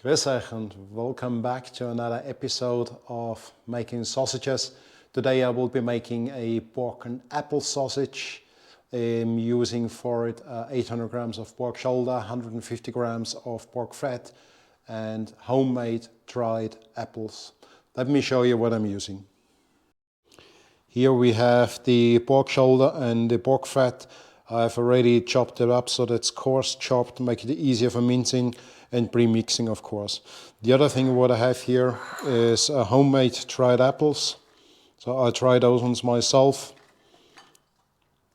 Grüß euch and welcome back to another episode of Making Sausages. Today I will be making a pork and apple sausage. I'm using for it 800 grams of pork shoulder, 150 grams of pork fat and homemade dried apples. Let me show you what I'm using. Here we have the pork shoulder and the pork fat. I've already chopped it up so that's coarse chopped, make it easier for mincing and pre-mixing, of course. The other thing what I have here is homemade dried apples. So I try those ones myself.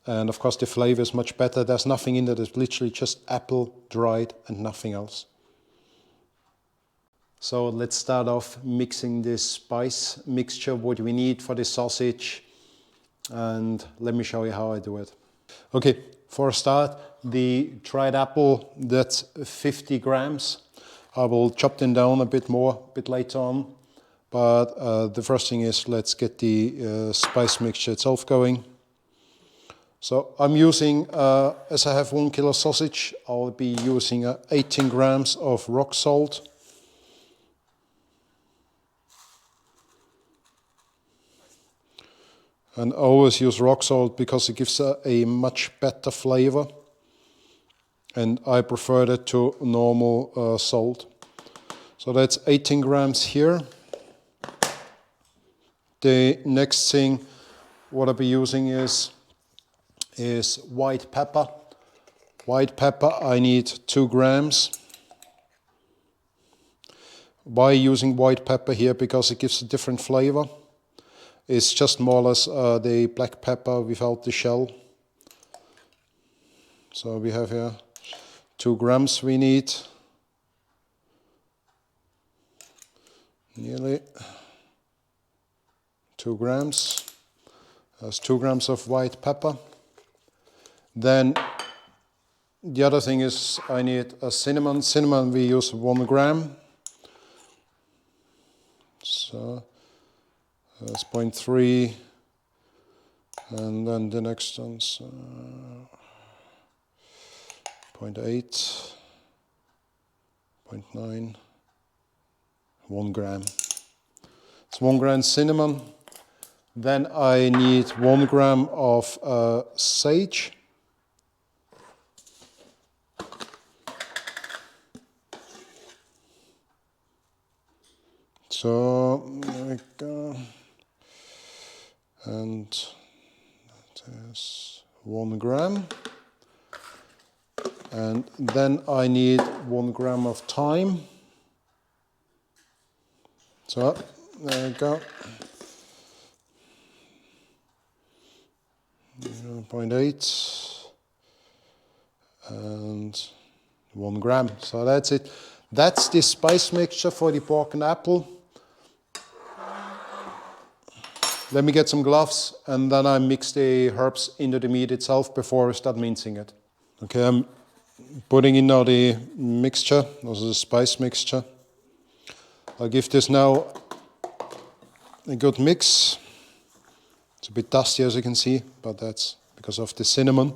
And of course the flavor is much better. There's nothing in it, it's literally just apple dried and nothing else. So let's start off mixing this spice mixture, what we need for the sausage. And let me show you how I do it. Okay, for a start, the dried apple, that's 50 grams. I will chop them down a bit more, a bit later on. But the first thing is, let's get the spice mixture itself going. So I'm using, as I have 1 kilo sausage, I'll be using 18 grams of rock salt. And I always use rock salt because it gives a much better flavor. And I prefer that to normal salt. So that's 18 grams here. The next thing what I'll be using is white pepper. White pepper I need 2 grams. Why using white pepper here? Because it gives a different flavor. It's just more or less the black pepper without the shell. So we have here 2 grams we need. Nearly 2 grams. That's 2 grams of white pepper. Then the other thing is I need a cinnamon. Cinnamon we use 1 gram. So that's 0.3, and then the next one's 0.8, 0.9, 1 gram. It's 1 gram cinnamon. Then I need 1 gram of sage. So there we go. And that is 1 gram. And then I need 1 gram of thyme. So there we go. 0.8 and 1 gram. So that's it. That's the spice mixture for the pork and apple. Let me get some gloves and then I mix the herbs into the meat itself before I start mincing it. Okay, I'm putting in now the mixture, this is a spice mixture. I'll give this now a good mix. It's a bit dusty as you can see, but that's because of the cinnamon.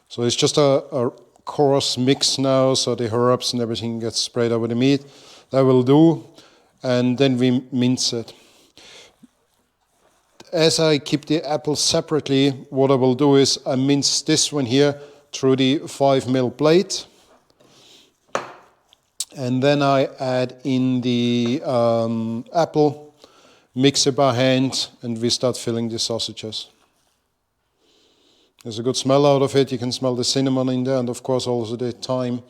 So it's just a coarse mix now, so the herbs and everything gets sprayed over the meat. That will do, and then we mince it. As I keep the apples separately, what I will do is I mince this one here through the 5mm blade. And then I add in the apple, mix it by hand, and we start filling the sausages. There's a good smell out of it. You can smell the cinnamon in there, and of course also the thyme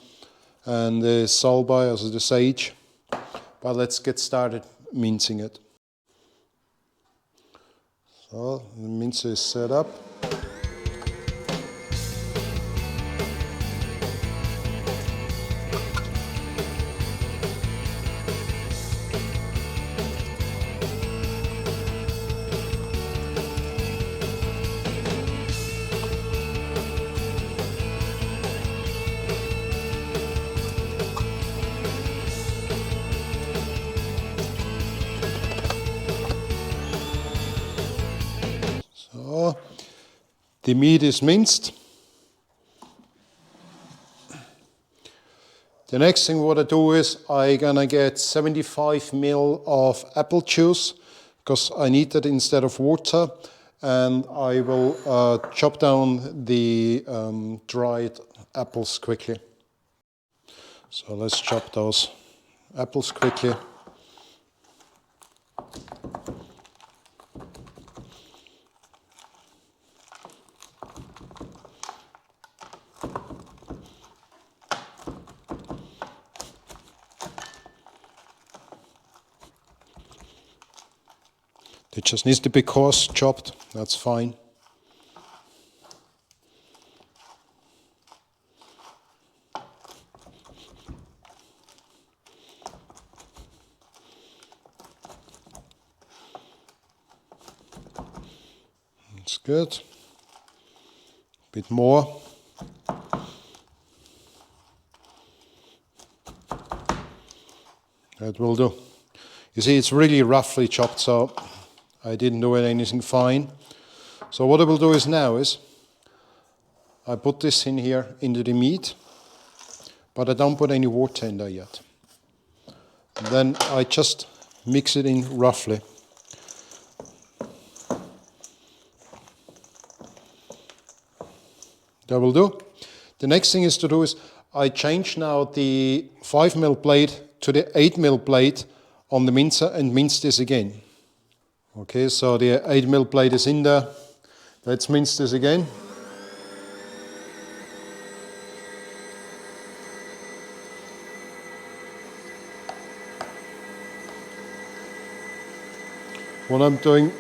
and the salbei, also the sage. But let's get started mincing it. So the mincer is set up. The meat is minced. The next thing what I do is I gonna get 75 ml of apple juice because I need that instead of water, and I will chop down the dried apples quickly. So let's chop those apples quickly. It just needs to be coarse chopped, that's fine. That's good. A bit more. That will do. You see, it's really roughly chopped, so I didn't do anything fine. So what I will do is now is I put this in here into the meat, but I don't put any water in there yet. And then I just mix it in roughly. That will do. The next thing is to do is I change now the 5 ml plate to the 8 ml plate on the mincer and mince this again. Okay, so the 8 ml plate is in there. Let's mince this again. What I'm doing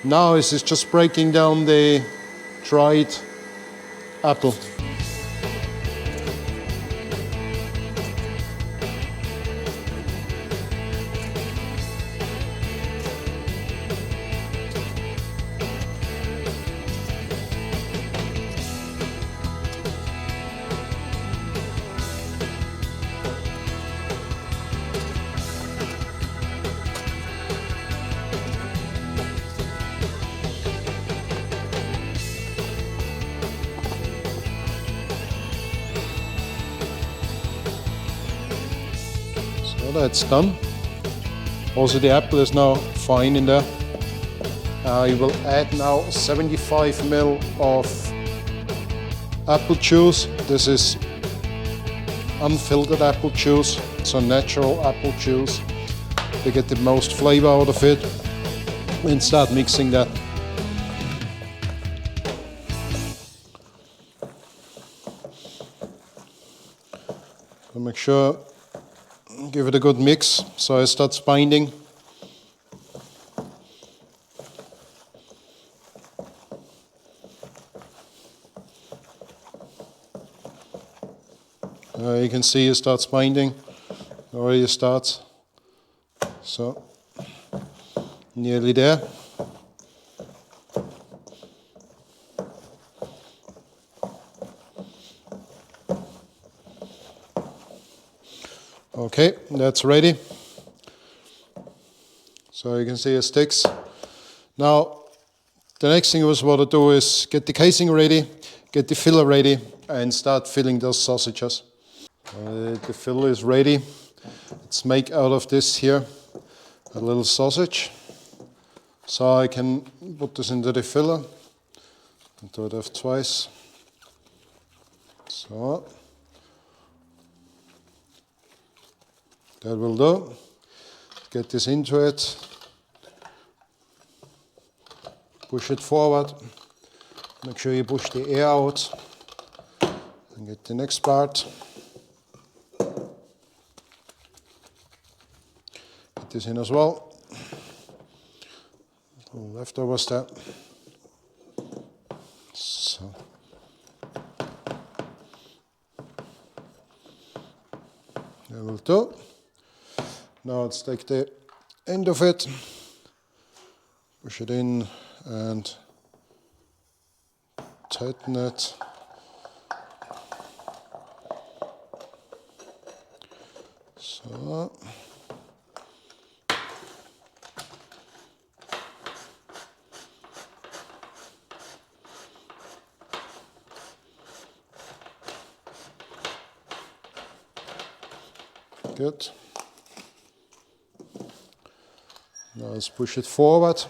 now is just breaking down the dried apple. So that's done. Also the apple is now fine in there. I will add now 75 ml of apple juice. This is unfiltered apple juice, so natural apple juice to get the most flavor out of it, and start mixing that. So make sure, give it a good mix so it starts binding. You can see it starts binding, already starts, so nearly there. Okay, that's ready. So you can see it sticks. Now, the next thing was what to do is get the casing ready, get the filler ready, and start filling those sausages. The filler is ready. Let's make out of this here a little sausage. So I can put this into the filler and do it off twice. So that will do. Get this into it. Push it forward. Make sure you push the air out. And get the next part. Get this in as well. Leftovers there. So. That will do. Now let's take the end of it, push it in and tighten it. So. Good. Now let's push it forward,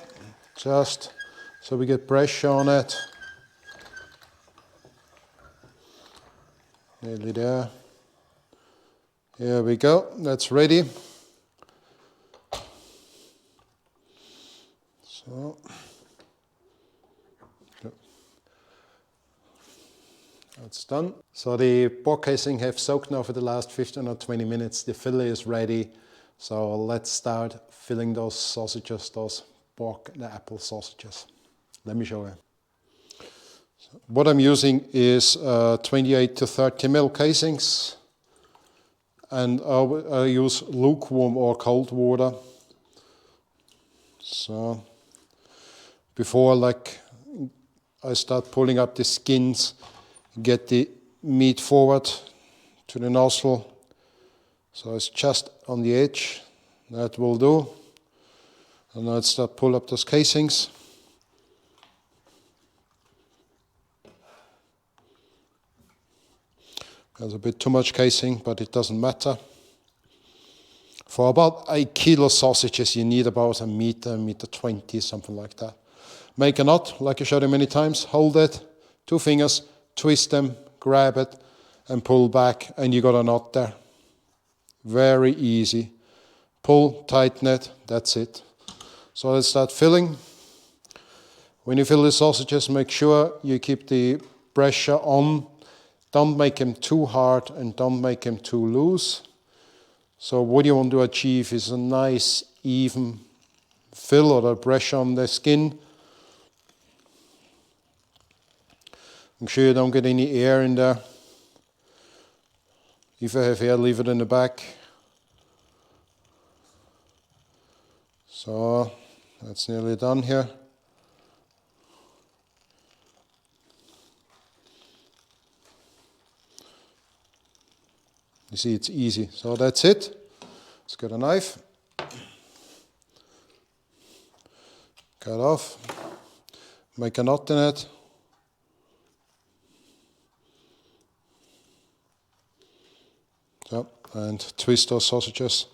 just so we get pressure on it. Nearly there. Here we go, that's ready. So, that's done. So the pork casing have soaked now for the last 15 or 20 minutes. The fillet is ready. So let's start filling those sausages, those pork and apple sausages. Let me show you. So what I'm using is 28 to 30 ml casings. And I use lukewarm or cold water. So before I start pulling up the skins, get the meat forward to the nozzle. So it's just on the edge, that will do. And now let's start pull up those casings. There's a bit too much casing, but it doesn't matter. For about 8 kilo sausages, you need about a meter, meter 20, something like that. Make a knot, like I showed you many times. Hold it, 2 fingers, twist them, grab it, and pull back, and you got a knot there. Very easy. Pull, tighten it, that's it. So let's start filling. When you fill the sausages, make sure you keep the pressure on. Don't make them too hard and don't make them too loose. So what you want to achieve is a nice even fill or the pressure on the skin. Make sure you don't get any air in there. If you have air, leave it in the back. So that's nearly done here. You see, it's easy. So that's it. Let's get a knife. Cut off. Make a knot in it. So, and twist those sausages.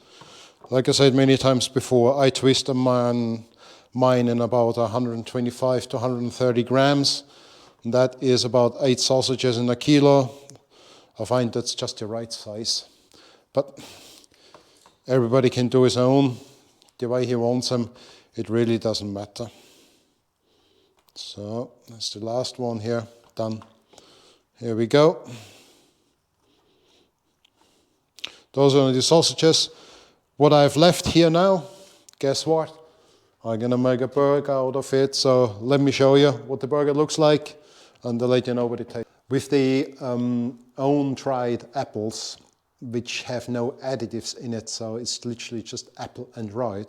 Like I said many times before, I twist mine in about 125 to 130 grams. That is about 8 sausages in a kilo. I find that's just the right size. But everybody can do his own, the way he wants them. It really doesn't matter. So that's the last one here, done. Here we go. Those are the sausages. What I've left here now, guess what? I'm gonna make a burger out of it. So let me show you what the burger looks like and I'll let you know what it tastes. With the own dried apples, which have no additives in it, so it's literally just apple and dried,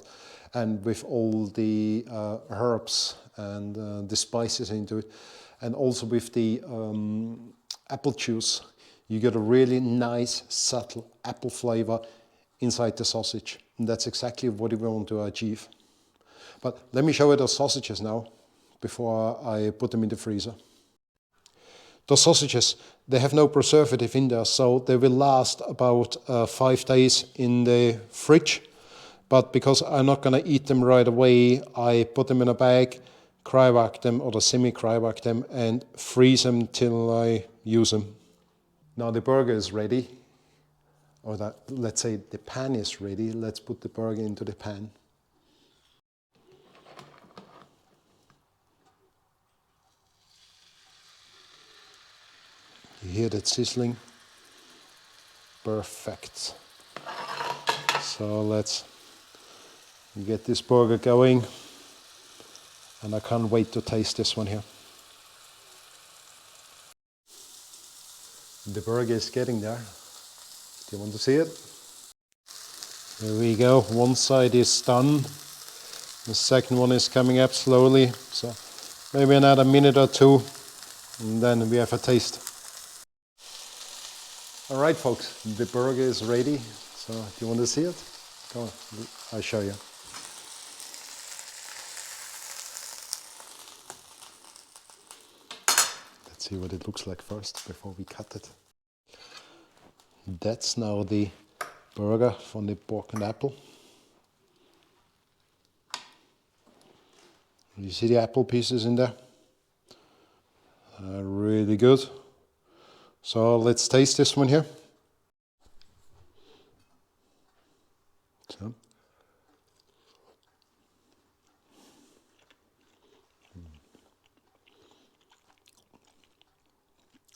and with all the herbs and the spices into it, and also with the apple juice, you get a really nice, subtle apple flavor inside the sausage. And that's exactly what we want to achieve. But let me show you those sausages now, before I put them in the freezer. Those sausages, they have no preservative in there, so they will last about 5 days in the fridge. But because I'm not going to eat them right away, I put them in a bag, cryovac them or semi-cryovac them and freeze them till I use them. Now the burger is ready, or let's say the pan is ready. Let's put the burger into the pan. You hear that sizzling? Perfect. So let's get this burger going. And I can't wait to taste this one here. The burger is getting there. Do you want to see it? There we go. One side is done. The second one is coming up slowly. So maybe another minute or 2 and then we have a taste. All right, folks, the burger is ready. So, do you want to see it? Come on, I'll show you. Let's see what it looks like first before we cut it. That's now the burger from the pork and apple. You see the apple pieces in there? Really good. So let's taste this one here. So.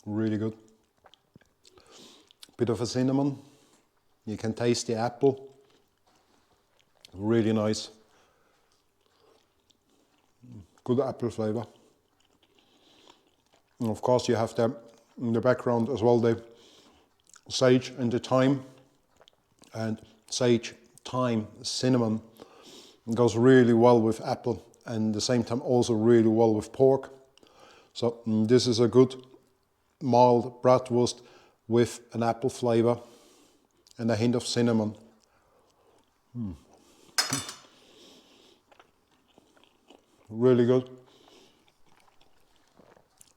Really good. Bit of a cinnamon. You can taste the apple. Really nice. Good apple flavor. And of course you have there in the background as well the sage and the thyme. And sage, thyme, cinnamon goes really well with apple and at the same time also really well with pork. So this is a good mild bratwurst with an apple flavor and a hint of cinnamon. Really good.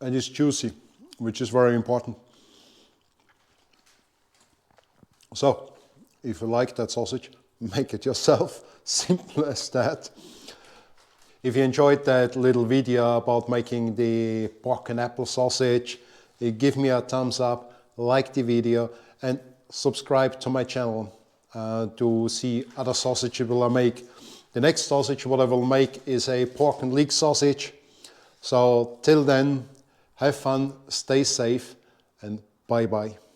And it's juicy, which is very important. So, if you like that sausage, make it yourself. Simple as that. If you enjoyed that little video about making the pork and apple sausage, give me a thumbs up, like the video, and subscribe to my channel to see other sausages I make. The next sausage what I will make is a pork and leek sausage. So till then, have fun, stay safe, and bye bye.